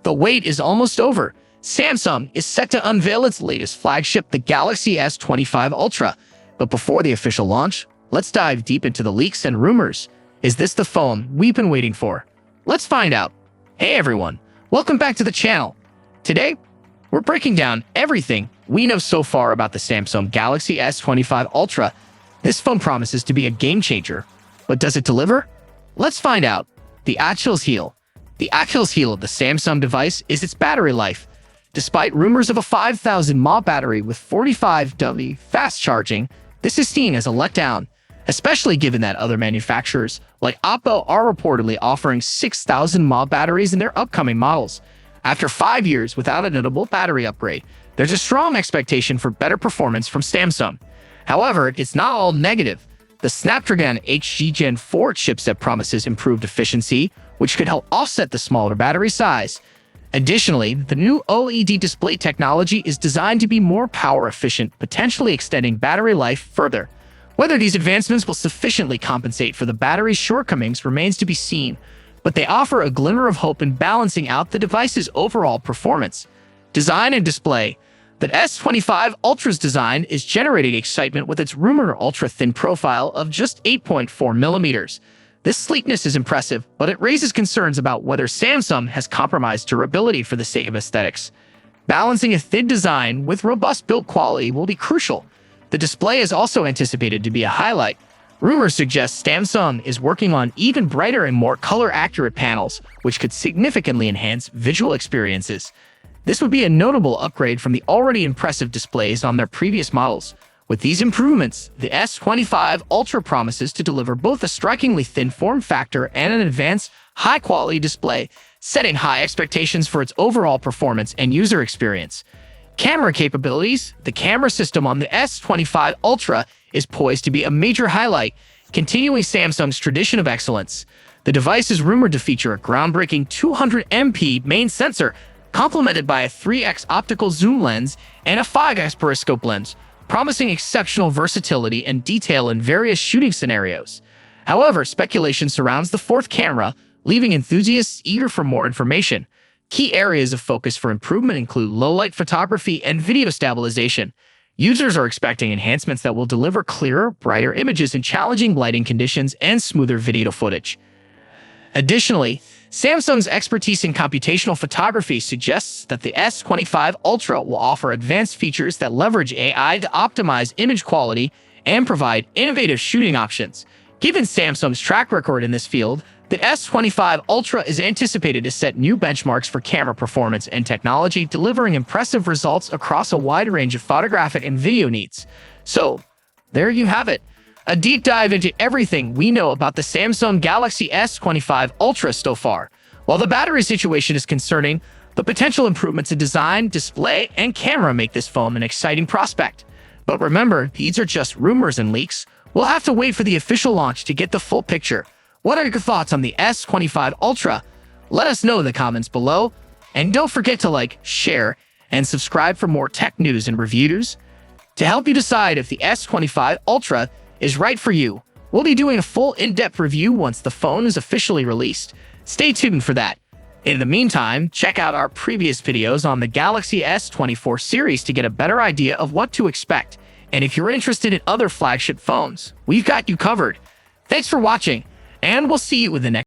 The wait is almost over. Samsung is set to unveil its latest flagship, the Galaxy S25 Ultra. But before the official launch, let's dive deep into the leaks and rumors. Is this the phone we've been waiting for? Let's find out. Hey everyone, welcome back to the channel. Today, we're breaking down everything we know so far about the Samsung Galaxy S25 Ultra. This phone promises to be a game changer, but does it deliver? Let's find out. The Achilles heel. The Achilles heel of the Samsung device is its battery life. Despite rumors of a 5,000 mAh battery with 45W fast charging, this is seen as a letdown, especially given that other manufacturers like Oppo are reportedly offering 6,000 mAh batteries in their upcoming models. After 5 years without a notable battery upgrade, there's a strong expectation for better performance from Samsung. However, it's not all negative. The Snapdragon HG Gen 4 chipset promises improved efficiency, which could help offset the smaller battery size. Additionally, the new OLED display technology is designed to be more power efficient, potentially extending battery life further. Whether these advancements will sufficiently compensate for the battery's shortcomings remains to be seen, but they offer a glimmer of hope in balancing out the device's overall performance. Design and display. The S25 Ultra's design is generating excitement with its rumored ultra-thin profile of just 8.4 millimeters. This sleekness is impressive, but it raises concerns about whether Samsung has compromised durability for the sake of aesthetics. Balancing a thin design with robust build quality will be crucial. The display is also anticipated to be a highlight. Rumors suggest Samsung is working on even brighter and more color-accurate panels, which could significantly enhance visual experiences. This would be a notable upgrade from the already impressive displays on their previous models. With these improvements, the S25 Ultra promises to deliver both a strikingly thin form factor and an advanced, high-quality display, setting high expectations for its overall performance and user experience. Camera capabilities. The camera system on the S25 Ultra is poised to be a major highlight, continuing Samsung's tradition of excellence. The device is rumored to feature a groundbreaking 200MP main sensor, complemented by a 3x optical zoom lens and a 5x periscope lens, promising exceptional versatility and detail in various shooting scenarios. However, speculation surrounds the fourth camera, leaving enthusiasts eager for more information. Key areas of focus for improvement include low-light photography and video stabilization. Users are expecting enhancements that will deliver clearer, brighter images in challenging lighting conditions and smoother video footage. Additionally, Samsung's expertise in computational photography suggests that the S25 Ultra will offer advanced features that leverage AI to optimize image quality and provide innovative shooting options. Given Samsung's track record in this field, the S25 Ultra is anticipated to set new benchmarks for camera performance and technology, delivering impressive results across a wide range of photographic and video needs. So, there you have it. A deep dive into everything we know about the Samsung Galaxy S25 Ultra so far. While the battery situation is concerning, the potential improvements in design, display, and camera make this phone an exciting prospect. But remember, these are just rumors and leaks. We'll have to wait for the official launch to get the full picture. What are your thoughts on the S25 Ultra? Let us know in the comments below. And don't forget to like, share, and subscribe for more tech news and reviews. To help you decide if the S25 Ultra is right for you, we'll be doing a full in-depth review once the phone is officially released. Stay tuned for that. In the meantime, check out our previous videos on the Galaxy S24 series to get a better idea of what to expect. And if you're interested in other flagship phones, we've got you covered. Thanks for watching, and we'll see you in the next